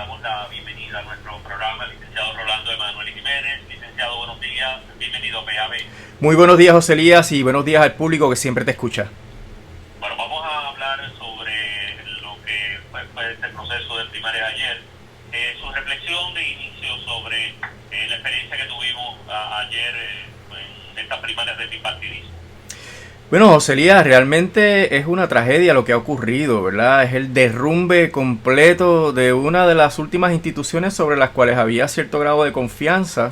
damos la bienvenida a nuestro programa, el licenciado Rolando Emanuel Jiménez. Licenciado, buenos días, bienvenido a PAB. Muy buenos días, José Elías, y buenos días al público que siempre te escucha. Bueno, vamos a hablar sobre lo que fue este proceso de primarias ayer. Su reflexión de inicio sobre la experiencia que tuvimos ayer en estas primarias de bipartidismo. Bueno, José Elías, realmente es una tragedia lo que ha ocurrido, ¿verdad? Es el derrumbe completo de una de las últimas instituciones sobre las cuales había cierto grado de confianza,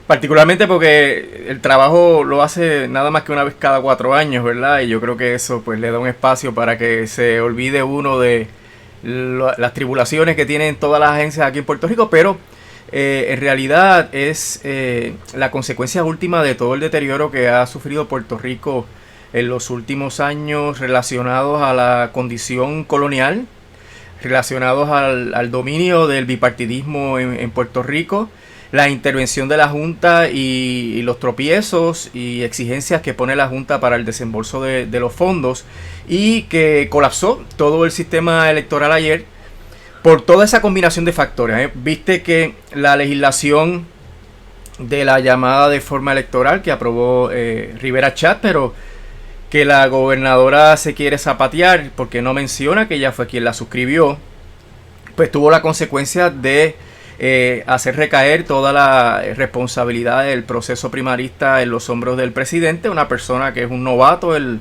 particularmente porque el trabajo lo hace nada más que una vez cada 4 años, ¿verdad? Y yo creo que eso pues le da un espacio para que se olvide uno de las tribulaciones que tienen todas las agencias aquí en Puerto Rico, pero en realidad es la consecuencia última de todo el deterioro que ha sufrido Puerto Rico en los últimos años relacionados a la condición colonial, relacionados al dominio del bipartidismo en Puerto Rico, la intervención de la Junta y los tropiezos y exigencias que pone la Junta para el desembolso de los fondos, y que colapsó todo el sistema electoral ayer por toda esa combinación de factores. Viste que la legislación de la llamada de forma electoral que aprobó Rivera Chat, pero que la gobernadora se quiere zapatear porque no menciona que ella fue quien la suscribió, pues tuvo la consecuencia de hacer recaer toda la responsabilidad del proceso primarista en los hombros del presidente, una persona que es un novato en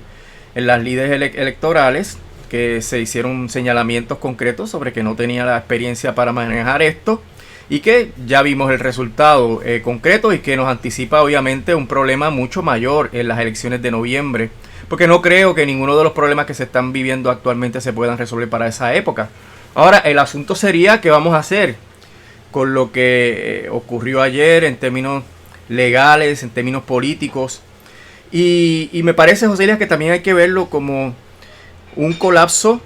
las lides electorales, que se hicieron señalamientos concretos sobre que no tenía la experiencia para manejar esto, y que ya vimos el resultado concreto, y que nos anticipa obviamente un problema mucho mayor en las elecciones de noviembre, porque no creo que ninguno de los problemas que se están viviendo actualmente se puedan resolver para esa época. Ahora, el asunto sería qué vamos a hacer con lo que ocurrió ayer en términos legales, en términos políticos. Y me parece, José Elías, que también hay que verlo como un colapso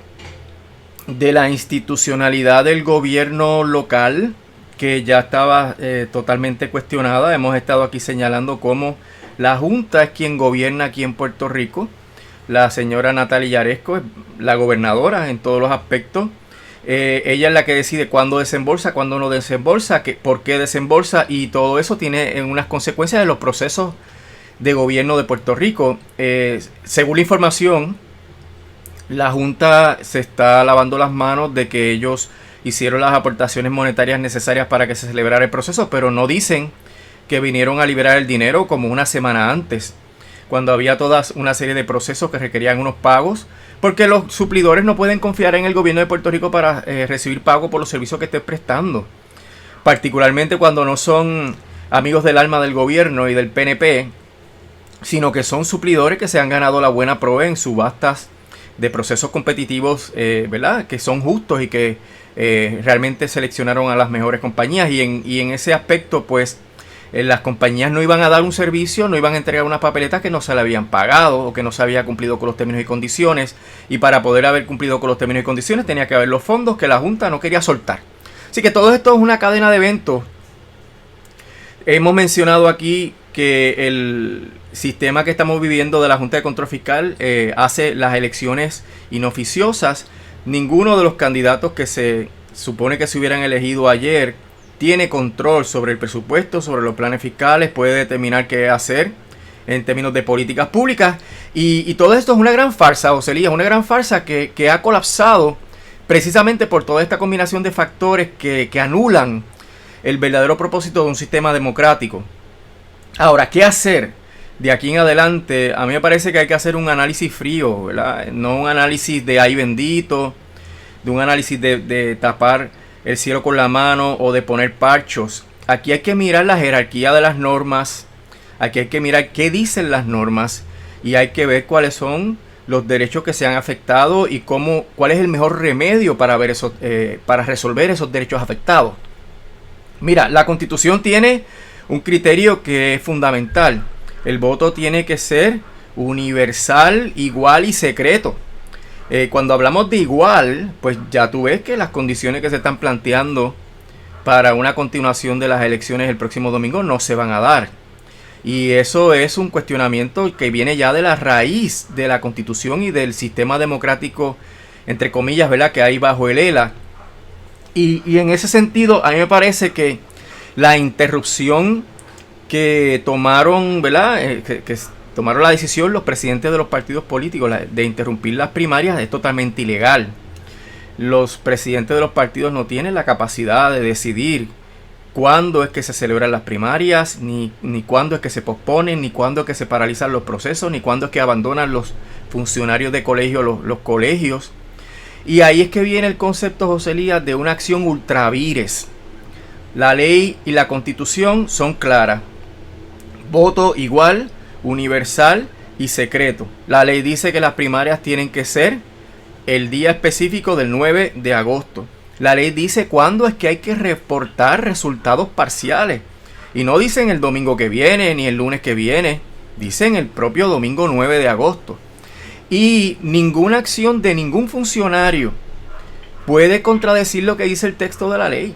de la institucionalidad del gobierno local, que ya estaba totalmente cuestionada. Hemos estado aquí señalando cómo la Junta es quien gobierna aquí en Puerto Rico. La señora Natalia Yaresco es la gobernadora en todos los aspectos. Ella es la que decide cuándo desembolsa, cuándo no desembolsa, por qué desembolsa, y todo eso tiene unas consecuencias de los procesos de gobierno de Puerto Rico. Según la información, la Junta se está lavando las manos de que ellos hicieron las aportaciones monetarias necesarias para que se celebrara el proceso, pero no dicen que vinieron a liberar el dinero como una semana antes, cuando había toda una serie de procesos que requerían unos pagos, porque los suplidores no pueden confiar en el gobierno de Puerto Rico para recibir pago por los servicios que estén prestando, particularmente cuando no son amigos del alma del gobierno y del PNP, sino que son suplidores que se han ganado la buena prove en subastas de procesos competitivos, ¿verdad?, que son justos y que realmente seleccionaron a las mejores compañías, y en ese aspecto pues las compañías no iban a dar un servicio, no iban a entregar unas papeletas que no se le habían pagado o que no se había cumplido con los términos y condiciones, y para poder haber cumplido con los términos y condiciones tenía que haber los fondos que la Junta no quería soltar. Así que todo esto es una cadena de eventos. Hemos mencionado aquí que el sistema que estamos viviendo de la Junta de Control Fiscal hace las elecciones inoficiosas. Ninguno de los candidatos que se supone que se hubieran elegido ayer tiene control sobre el presupuesto, sobre los planes fiscales, puede determinar qué hacer en términos de políticas públicas. Y todo esto es una gran farsa, José Elías, una gran farsa que ha colapsado precisamente por toda esta combinación de factores que anulan el verdadero propósito de un sistema democrático. Ahora, ¿qué hacer de aquí en adelante? A mí me parece que hay que hacer un análisis frío, ¿verdad? No un análisis de ay bendito, de un análisis de tapar el cielo con la mano o de poner parchos. Aquí hay que mirar la jerarquía de las normas, aquí hay que mirar qué dicen las normas, y hay que ver cuáles son los derechos que se han afectado y cuál es el mejor remedio para resolver esos derechos afectados. Mira, la Constitución tiene un criterio que es fundamental. El voto tiene que ser universal, igual y secreto. Cuando hablamos de igual, pues ya tú ves que las condiciones que se están planteando para una continuación de las elecciones el próximo domingo no se van a dar. Y eso es un cuestionamiento que viene ya de la raíz de la Constitución y del sistema democrático, entre comillas, ¿verdad?, que hay bajo el ELA. Y en ese sentido, a mí me parece que la interrupción que tomaron, ¿verdad? Que tomaron la decisión los presidentes de los partidos políticos de interrumpir las primarias es totalmente ilegal. Los presidentes de los partidos no tienen la capacidad de decidir cuándo es que se celebran las primarias, ni cuándo es que se posponen, ni cuándo es que se paralizan los procesos, ni cuándo es que abandonan los funcionarios de colegio los colegios. Y ahí es que viene el concepto, José Elías, de una acción ultra vires. La ley y la constitución son claras. Voto igual, universal y secreto. La ley dice que las primarias tienen que ser el día específico del 9 de agosto. La ley dice cuándo es que hay que reportar resultados parciales. Y no dicen el domingo que viene ni el lunes que viene. Dicen el propio domingo 9 de agosto. Y ninguna acción de ningún funcionario puede contradecir lo que dice el texto de la ley.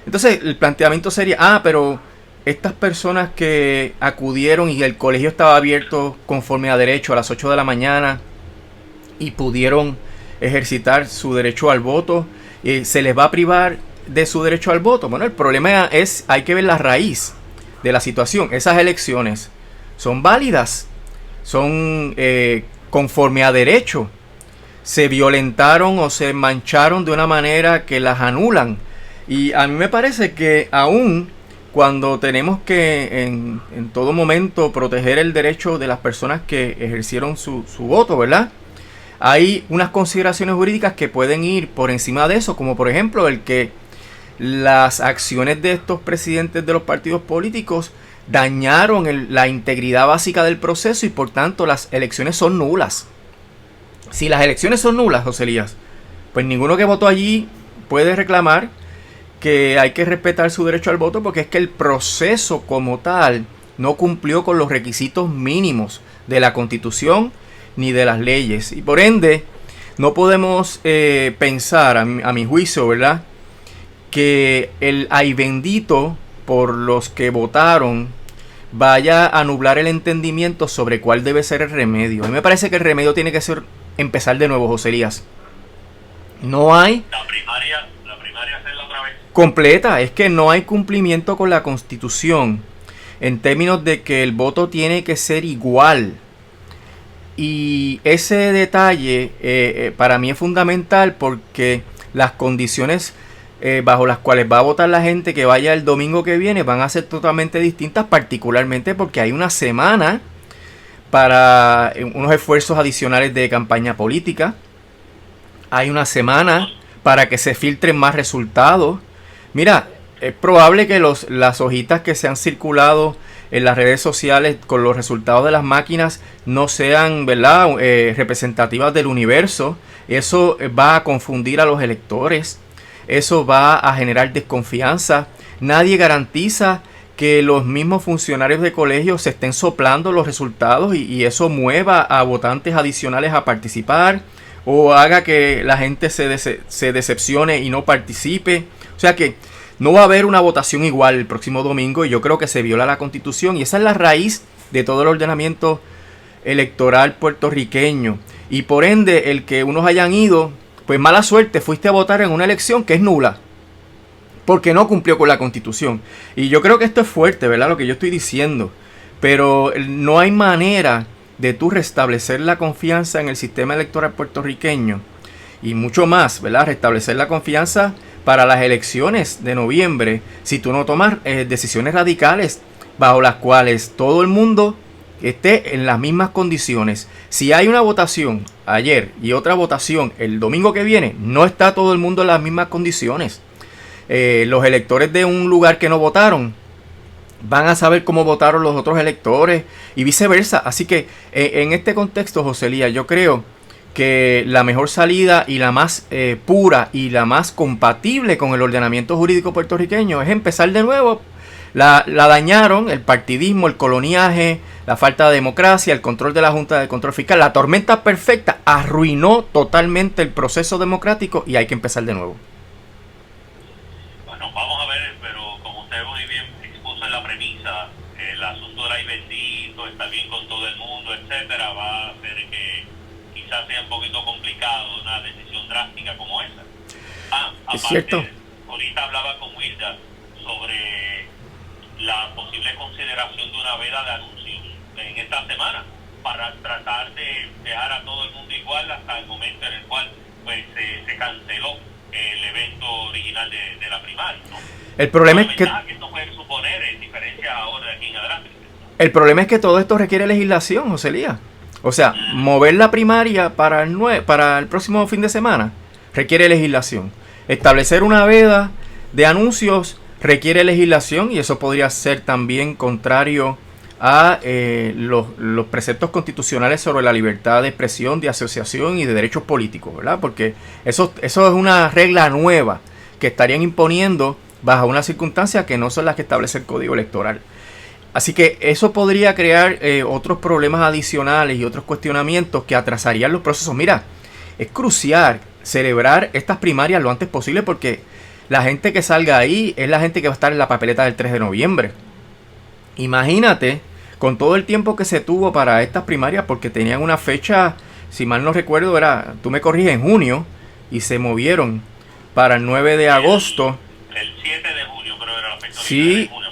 Entonces el planteamiento sería, pero estas personas que acudieron y el colegio estaba abierto conforme a derecho a las 8 de la mañana y pudieron ejercitar su derecho al voto, ¿se les va a privar de su derecho al voto? Bueno, el problema es, hay que ver la raíz de la situación. Esas elecciones son válidas, son conforme a derecho, se violentaron o se mancharon de una manera que las anulan. Y a mí me parece que aún cuando tenemos que en todo momento proteger el derecho de las personas que ejercieron su voto, ¿verdad? Hay unas consideraciones jurídicas que pueden ir por encima de eso, como por ejemplo el que las acciones de estos presidentes de los partidos políticos dañaron la integridad básica del proceso y por tanto las elecciones son nulas. Si las elecciones son nulas, José Elías, pues ninguno que votó allí puede reclamar que hay que respetar su derecho al voto, porque es que el proceso como tal no cumplió con los requisitos mínimos de la Constitución ni de las leyes. Y por ende, no podemos pensar, a mi juicio, ¿verdad?, que el ay bendito por los que votaron vaya a nublar el entendimiento sobre cuál debe ser el remedio. A mí me parece que el remedio tiene que ser empezar de nuevo, José Elías. No hay... La primaria hacerla otra vez. Completa, es que no hay cumplimiento con la Constitución en términos de que el voto tiene que ser igual. Y ese detalle para mí es fundamental porque las condiciones bajo las cuales va a votar la gente que vaya el domingo que viene van a ser totalmente distintas, particularmente porque hay una semana para unos esfuerzos adicionales de campaña política. Hay una semana para que se filtren más resultados. Mira, es probable que las hojitas que se han circulado en las redes sociales con los resultados de las máquinas no sean, ¿verdad?, representativas del universo. Eso va a confundir a los electores. Eso va a generar desconfianza. Nadie garantiza que los mismos funcionarios de colegio se estén soplando los resultados y eso mueva a votantes adicionales a participar o haga que la gente se decepcione y no participe. O sea que no va a haber una votación igual el próximo domingo y yo creo que se viola la Constitución y esa es la raíz de todo el ordenamiento electoral puertorriqueño. Y por ende, el que unos hayan ido, pues mala suerte, fuiste a votar en una elección que es nula, porque no cumplió con la Constitución. Y yo creo que esto es fuerte, ¿verdad?, lo que yo estoy diciendo, pero no hay manera de tú restablecer la confianza en el sistema electoral puertorriqueño y mucho más, ¿verdad?, restablecer la confianza para las elecciones de noviembre si tú no tomas decisiones radicales bajo las cuales todo el mundo esté en las mismas condiciones. Si hay una votación ayer y otra votación el domingo que viene, no está todo el mundo en las mismas condiciones. Los electores de un lugar que no votaron van a saber cómo votaron los otros electores y viceversa. Así que en este contexto, José Elías, yo creo que la mejor salida y la más pura y la más compatible con el ordenamiento jurídico puertorriqueño es empezar de nuevo. La dañaron el partidismo, el coloniaje, la falta de democracia, el control de la Junta de Control Fiscal. La tormenta perfecta arruinó totalmente el proceso democrático y hay que empezar de nuevo. Bueno, vamos a ver, pero como usted muy bien expuso en la premisa, el asunto del ay bendito, estar bien con todo el mundo, etcétera, va a hacer que quizás sea un poquito complicado una decisión drástica como esa. Es cierto. ahorita hablaba con Wilda sobre la posible consideración de una veda de anuncios en esta semana para tratar de dejar a todo el mundo igual hasta el momento en el cual pues se canceló el evento original de la primaria, ¿no? El problema es que esto puede suponer en diferencia ahora de aquí en adelante. El problema es que todo esto requiere legislación, José Elías. O sea, mover la primaria para el próximo fin de semana requiere legislación. Establecer una veda de anuncios requiere legislación y eso podría ser también contrario a los preceptos constitucionales sobre la libertad de expresión, de asociación y de derechos políticos, ¿verdad? Porque eso es una regla nueva que estarían imponiendo bajo unas circunstancias que no son las que establece el Código Electoral. Así que eso podría crear otros problemas adicionales y otros cuestionamientos que atrasarían los procesos. Mira, es crucial celebrar estas primarias lo antes posible porque la gente que salga ahí es la gente que va a estar en la papeleta del 3 de noviembre. Imagínate, con todo el tiempo que se tuvo para estas primarias, porque tenían una fecha, si mal no recuerdo, tú me corriges, en junio, y se movieron para el 9 de agosto. El 7 de junio, creo que era la fecha. Sí. De junio.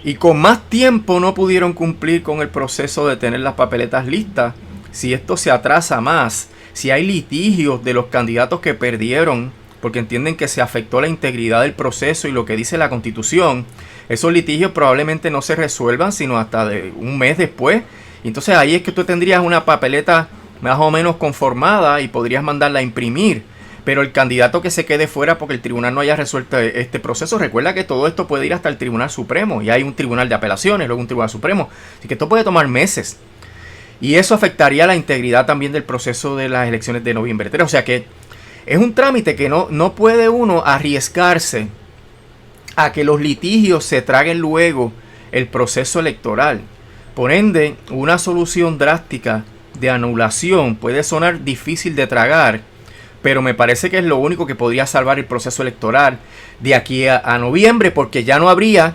Y con más tiempo no pudieron cumplir con el proceso de tener las papeletas listas. Si esto se atrasa más, si hay litigios de los candidatos que perdieron, porque entienden que se afectó la integridad del proceso y lo que dice la Constitución, esos litigios probablemente no se resuelvan sino hasta de un mes después. Y entonces ahí es que tú tendrías una papeleta más o menos conformada y podrías mandarla a imprimir. Pero el candidato que se quede fuera porque el tribunal no haya resuelto este proceso, recuerda que todo esto puede ir hasta el Tribunal Supremo. Y hay un tribunal de apelaciones, luego un Tribunal Supremo. Así que esto puede tomar meses. Y eso afectaría la integridad también del proceso de las elecciones de noviembre 3. O sea que es un trámite que no puede uno arriesgarse a que los litigios se traguen luego el proceso electoral. Por ende, una solución drástica de anulación puede sonar difícil de tragar, pero me parece que es lo único que podría salvar el proceso electoral de aquí a noviembre, porque ya no habría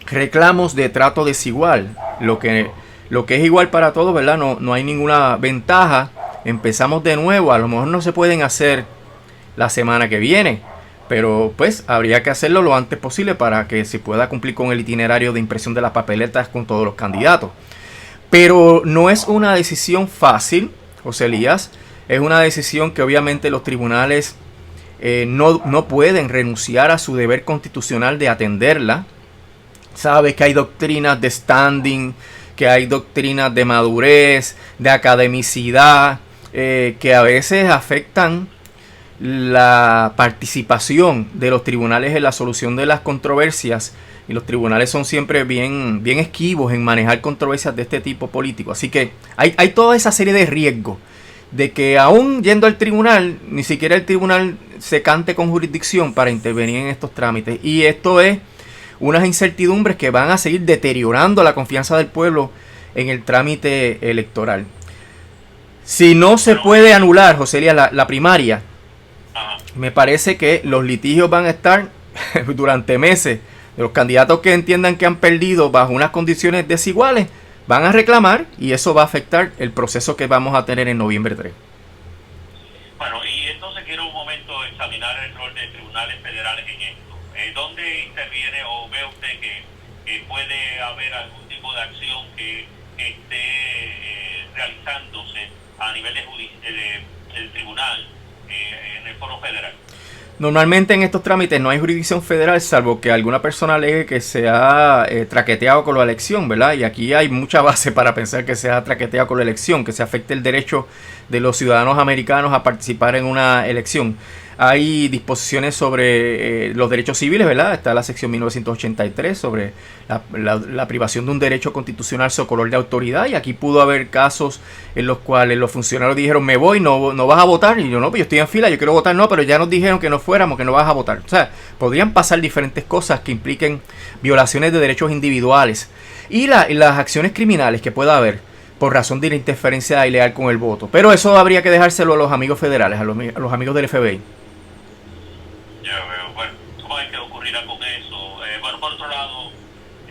reclamos de trato desigual. Lo que es igual para todos, ¿verdad? No hay ninguna ventaja. Empezamos de nuevo. A lo mejor no se pueden hacer la semana que viene, pero pues habría que hacerlo lo antes posible para que se pueda cumplir con el itinerario de impresión de las papeletas con todos los candidatos. Pero no es una decisión fácil, José Elías. Es una decisión que obviamente los tribunales no pueden renunciar a su deber constitucional de atenderla. Sabes que hay doctrinas de standing, que hay doctrinas de madurez, de academicidad, que a veces afectan la participación de los tribunales en la solución de las controversias. Y los tribunales son siempre bien esquivos en manejar controversias de este tipo político. Así que hay toda esa serie de riesgos de que aún yendo al tribunal, ni siquiera el tribunal se cante con jurisdicción para intervenir en estos trámites. Y esto es unas incertidumbres que van a seguir deteriorando la confianza del pueblo en el trámite electoral. Si no se puede anular, José Elías, la primaria, me parece que los litigios van a estar durante meses. Los candidatos que entiendan que han perdido bajo unas condiciones desiguales van a reclamar y eso va a afectar el proceso que vamos a tener en noviembre 3. Bueno, y entonces quiero un momento examinar el rol de tribunales federales en esto. ¿Dónde interviene o ve usted que puede haber algún tipo de acción que esté realizándose a nivel del tribunal en el foro federal? Normalmente en estos trámites no hay jurisdicción federal, salvo que alguna persona alegue que se ha traqueteado con la elección, ¿verdad? Y aquí hay mucha base para pensar que se ha traqueteado con la elección, que se afecte el derecho de los ciudadanos americanos a participar en una elección. Hay disposiciones sobre los derechos civiles, ¿verdad? Está la sección 1983 sobre la privación de un derecho constitucional socolor de autoridad. Y aquí pudo haber casos en los cuales los funcionarios dijeron, me voy, no vas a votar. Y yo, no, pues yo estoy en fila, yo quiero votar, no, pero ya nos dijeron que no fuéramos, que no vas a votar. O sea, podrían pasar diferentes cosas que impliquen violaciones de derechos individuales. Y las acciones criminales que pueda haber por razón de la interferencia ilegal con el voto. Pero eso habría que dejárselo a los amigos federales, a los amigos del FBI. Ya veo. Bueno, ¿cómo es que ocurrirá con eso? Bueno, por otro lado,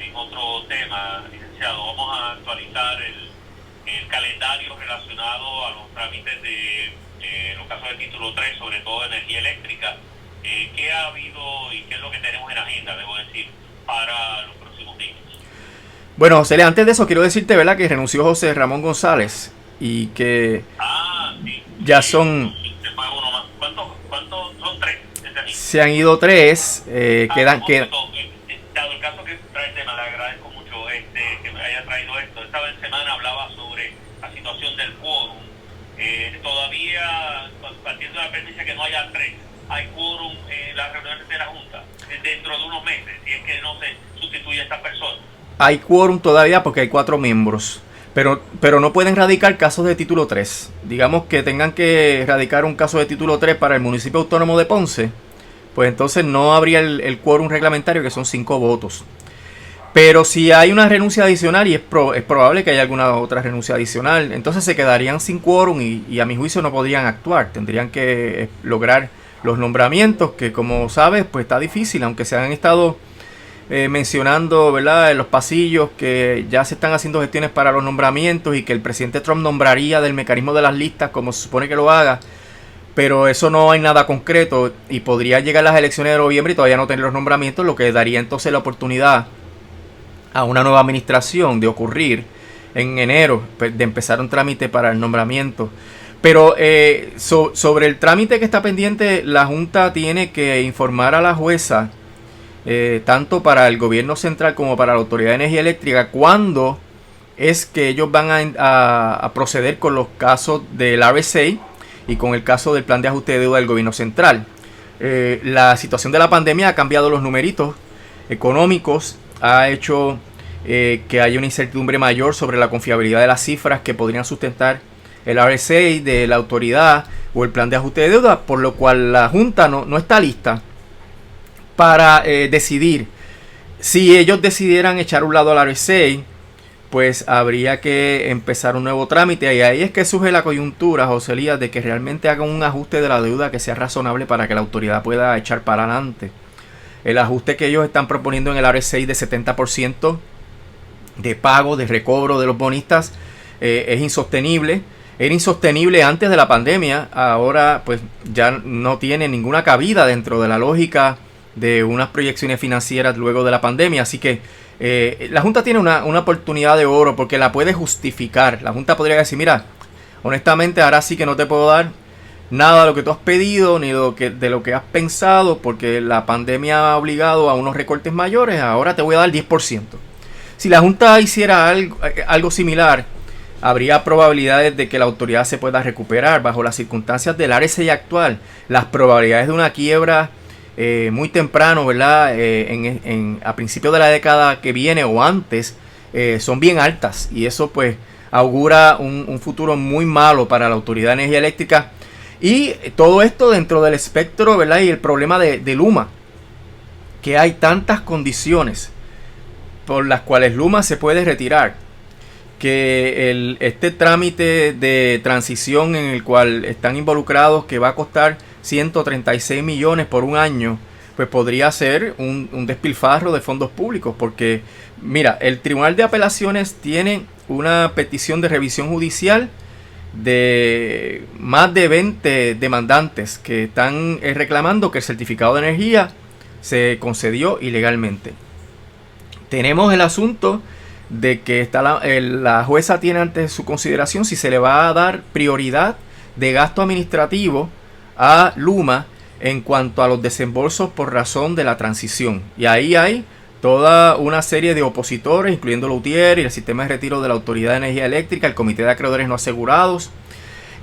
en otro tema, licenciado, vamos a actualizar el calendario relacionado a los trámites de los casos de título 3, sobre todo de energía eléctrica. ¿Qué ha habido Bueno, José, antes de eso quiero decirte, ¿verdad?, que renunció José Ramón González y que Sí, ya son, te pago uno más. ¿Cuántos son tres? Desde aquí. se han ido tres, quedan. Dado el caso que trae el tema, le agradezco mucho que me haya traído esto. Esta semana hablaba sobre la situación del quórum. Todavía, partiendo de la premisa que no haya tres, hay quórum en las reuniones de la Junta dentro de unos meses, si es que no se sustituye a esta persona. Hay quórum todavía porque hay 4 miembros. Pero no pueden radicar casos de título 3. Digamos que tengan que radicar un caso de título 3 para el municipio autónomo de Ponce, pues entonces no habría el quórum reglamentario, que son 5 votos. Pero si hay una renuncia adicional, y es probable que haya alguna otra renuncia adicional, entonces se quedarían sin quórum y a mi juicio no podrían actuar. Tendrían que lograr los nombramientos, que como sabes, pues está difícil, aunque se han estado mencionando, ¿verdad?, en los pasillos que ya se están haciendo gestiones para los nombramientos y que el presidente Trump nombraría del mecanismo de las listas como se supone que lo haga, pero eso no hay nada concreto y podría llegar las elecciones de noviembre y todavía no tener los nombramientos, lo que daría entonces la oportunidad a una nueva administración de ocurrir en enero, de empezar un trámite para el nombramiento. Pero sobre el trámite que está pendiente, la Junta tiene que informar a la jueza, tanto para el gobierno central como para la Autoridad de Energía Eléctrica, cuándo es que ellos van a proceder con los casos del RSA y con el caso del plan de ajuste de deuda del gobierno central. La situación de la pandemia ha cambiado los numeritos económicos, ha hecho que haya una incertidumbre mayor sobre la confiabilidad de las cifras que podrían sustentar el RSA de la autoridad o el plan de ajuste de deuda, por lo cual la Junta no está lista para decidir. Si ellos decidieran echar a un lado al RSA, pues habría que empezar un nuevo trámite, y ahí es que surge la coyuntura, José Elías, de que realmente hagan un ajuste de la deuda que sea razonable para que la autoridad pueda echar para adelante. El ajuste que ellos están proponiendo en el RSA de 70% de pago, de recobro de los bonistas, es insostenible. Era insostenible antes de la pandemia, ahora pues ya no tiene ninguna cabida dentro de la lógica de unas proyecciones financieras luego de la pandemia. Así que la Junta tiene una oportunidad de oro porque la puede justificar. La Junta podría decir, mira, honestamente ahora sí que no te puedo dar nada de lo que tú has pedido ni de lo que has pensado, porque la pandemia ha obligado a unos recortes mayores, ahora te voy a dar 10%. Si la Junta hiciera algo similar, habría probabilidades de que la autoridad se pueda recuperar bajo las circunstancias del RSA actual. Las probabilidades de una quiebra muy temprano, ¿verdad?, a principios de la década que viene o antes, son bien altas, y eso pues augura un futuro muy malo para la Autoridad de Energía Eléctrica. Y todo esto dentro del espectro, ¿verdad?, y el problema de Luma, que hay tantas condiciones por las cuales Luma se puede retirar, que este trámite de transición en el cual están involucrados, que va a costar 136 millones por un año, pues podría ser un despilfarro de fondos públicos, porque mira, el Tribunal de Apelaciones tiene una petición de revisión judicial de más de 20 demandantes que están reclamando que el certificado de energía se concedió ilegalmente. Tenemos el asunto de que la jueza tiene ante su consideración si se le va a dar prioridad de gasto administrativo a Luma en cuanto a los desembolsos por razón de la transición. Y ahí hay toda una serie de opositores, incluyendo Lutier y el sistema de retiro de la Autoridad de Energía Eléctrica, el Comité de Acreedores No Asegurados.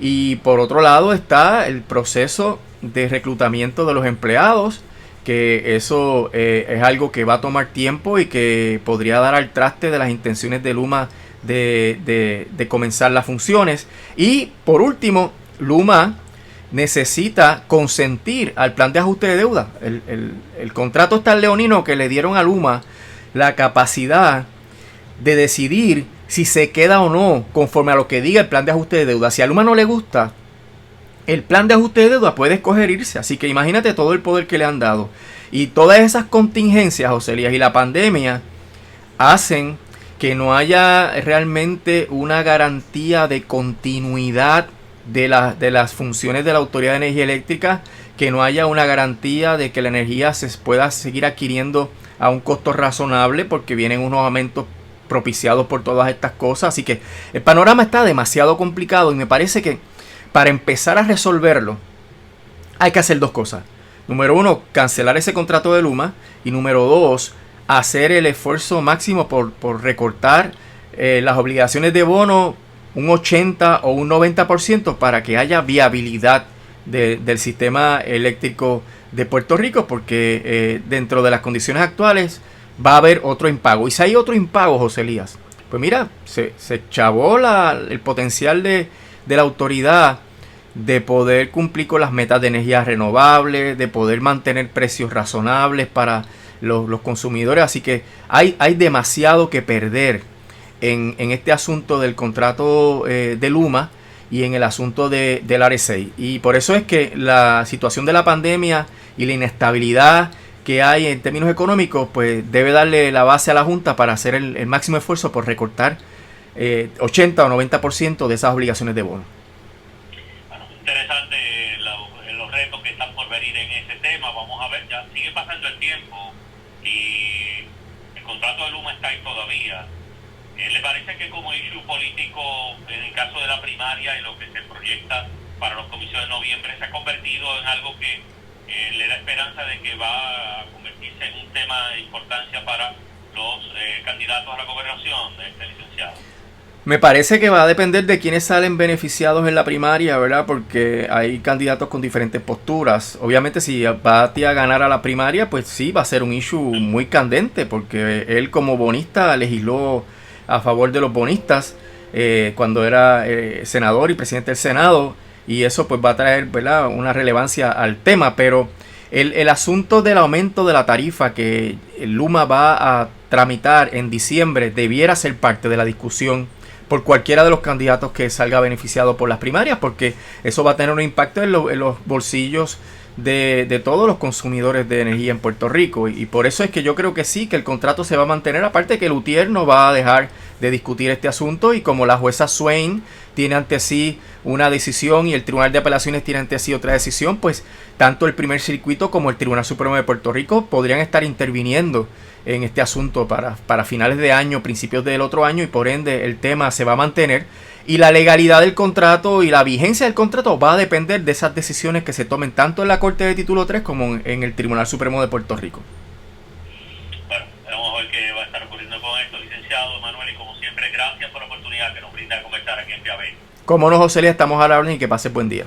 Y por otro lado está el proceso de reclutamiento de los empleados, que eso es algo que va a tomar tiempo y que podría dar al traste de las intenciones de Luma de comenzar las funciones. Y por último, Luma necesita consentir al plan de ajuste de deuda. El contrato está leonino que le dieron a Luma la capacidad de decidir si se queda o no conforme a lo que diga el plan de ajuste de deuda. Si a Luma no le gusta el plan de ajuste de deuda, puede escoger irse. Así que imagínate todo el poder que le han dado. Y todas esas contingencias, José Elías, y la pandemia hacen que no haya realmente una garantía de continuidad de las funciones de la Autoridad de Energía Eléctrica, que no haya una garantía de que la energía se pueda seguir adquiriendo a un costo razonable, porque vienen unos aumentos propiciados por todas estas cosas. Así que el panorama está demasiado complicado y me parece que para empezar a resolverlo hay que hacer dos cosas. Número uno, cancelar ese contrato de Luma. Y número dos, hacer el esfuerzo máximo por recortar las obligaciones de bono un 80 o un 90% para que haya viabilidad del sistema eléctrico de Puerto Rico, porque dentro de las condiciones actuales va a haber otro impago. Y si hay otro impago, José Elías, pues mira, se chavó el potencial de la autoridad de poder cumplir con las metas de energías renovables, de poder mantener precios razonables para los consumidores. Así que hay demasiado que perder en este asunto del contrato de Luma y en el asunto del RSA. Y por eso es que la situación de la pandemia y la inestabilidad que hay en términos económicos, pues debe darle la base a la Junta para hacer el máximo esfuerzo por recortar 80 o 90% de esas obligaciones de bono. Bueno, interesante los retos que están por venir en ese tema. Vamos a ver, ya sigue pasando el tiempo y el contrato de Luma está ahí todavía. ¿Le parece que como issue político, en el caso de la primaria y lo que se proyecta para los comicios de noviembre, se ha convertido en algo que le da esperanza de que va a convertirse en un tema de importancia para los candidatos a la gobernación de este licenciado? Me parece que va a depender de quiénes salen beneficiados en la primaria, ¿verdad? Porque hay candidatos con diferentes posturas. Obviamente si Batia ganara la primaria, pues sí, va a ser un issue muy candente, porque él como bonista legisló a favor de los bonistas cuando era senador y presidente del Senado, y eso pues va a traer, ¿verdad?, una relevancia al tema. Pero el asunto del aumento de la tarifa que Luma va a tramitar en diciembre debiera ser parte de la discusión por cualquiera de los candidatos que salga beneficiado por las primarias, porque eso va a tener un impacto en los bolsillos de todos los consumidores de energía en Puerto Rico. Y por eso es que yo creo que sí, que el contrato se va a mantener, aparte que Lutier no va a dejar de discutir este asunto, y como la jueza Swain tiene ante sí una decisión y el Tribunal de Apelaciones tiene ante sí otra decisión, pues tanto el Primer Circuito como el Tribunal Supremo de Puerto Rico podrían estar interviniendo en este asunto para finales de año, principios del otro año, y por ende el tema se va a mantener. Y la legalidad del contrato y la vigencia del contrato va a depender de esas decisiones que se tomen tanto en la Corte de Título 3 como en el Tribunal Supremo de Puerto Rico. Bueno, vamos a ver qué va a estar ocurriendo con esto, licenciado Manuel, y como siempre, gracias por la oportunidad que nos brinda de conversar aquí en Vía 20. Como no, José, le estamos a la orden y que pase buen día.